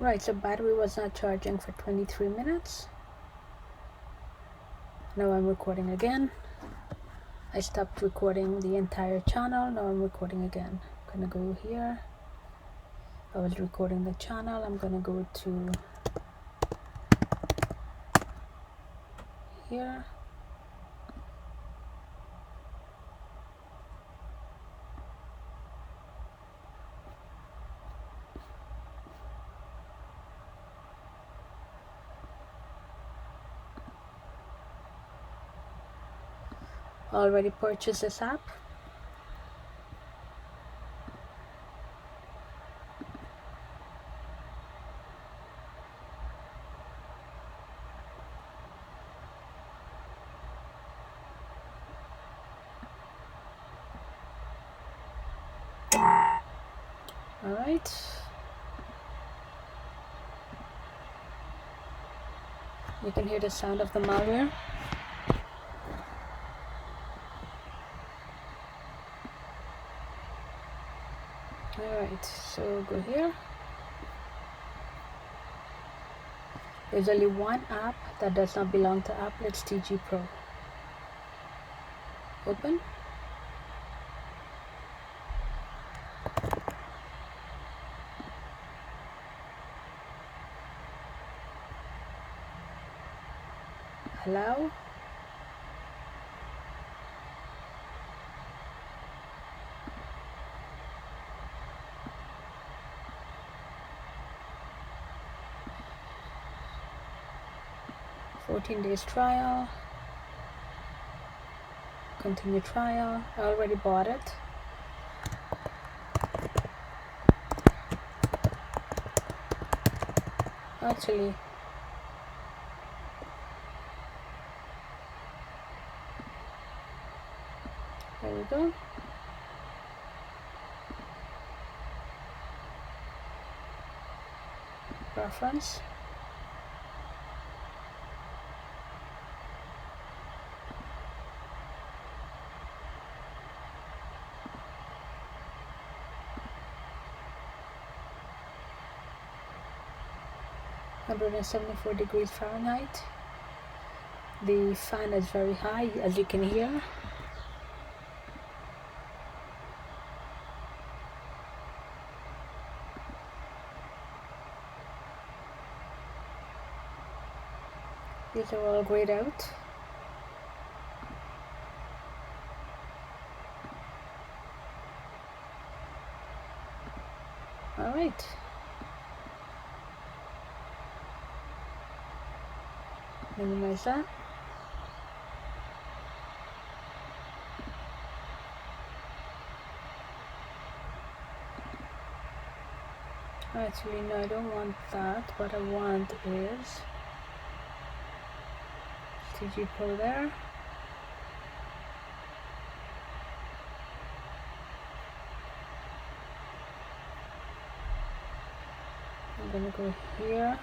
Right, so battery was not charging for 23 minutes. Now I'm recording again. I stopped recording the entire channel. Now I'm recording again. I'm gonna go here. I was recording the channel. I'm gonna go to here. Already purchased this app. All right. You can hear the sound of the malware. Alright, so go here. There's only one app that does not belong to Applets, TG Pro. Open. Allow. "14 days trial." Continue trial. I already bought it. Actually, there we go. Preference. "174 degrees Fahrenheit." The fan is very high, as you can hear. These are all grayed out. Alright. Minimize that. Actually, no, I don't want that. What I want is TG Pro there. I'm gonna go here.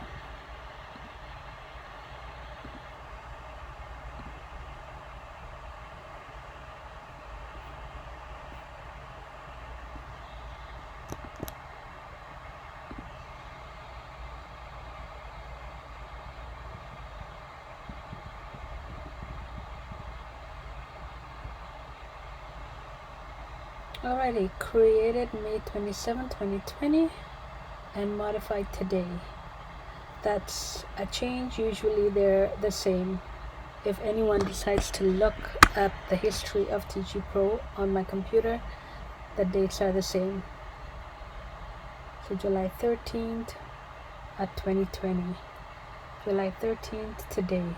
Alrighty, created May 27, 2020 and modified today. That's a change. Usually they're the same. If anyone decides to look at the history of TG Pro on my computer, the dates are the same. So July 13th at 2020. July 13th today.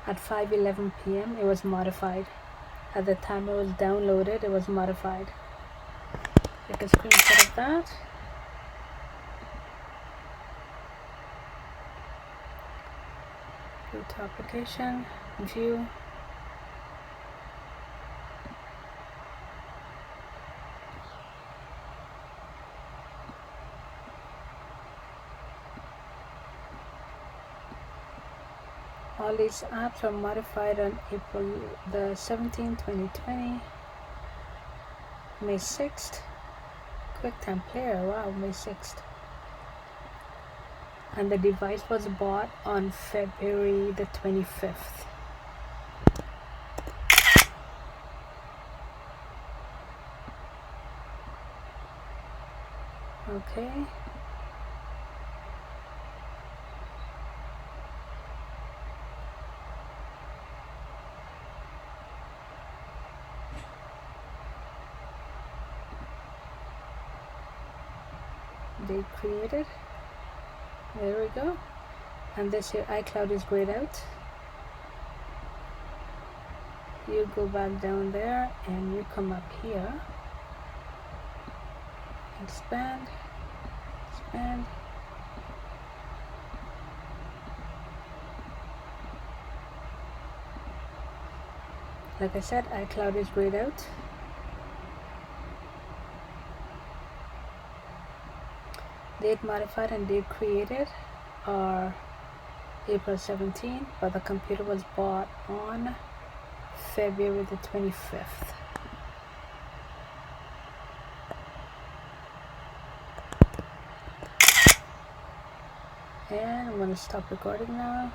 At 5:11 p.m. it was modified. At the time it was downloaded, it was modified. Take a screenshot of that. Go to application, view. All these apps are modified on April the 17th, 2020. May 6th. QuickTime Player, wow, May 6th. and the device was bought on February the 25th. Okay. Date created. There we go. And this here iCloud is grayed out. You go back down there and you come up here. Expand. Expand. Like I said, iCloud is grayed out. Date modified and date created are April 17th, but the computer was bought on February the 25th. And I'm going to stop recording now.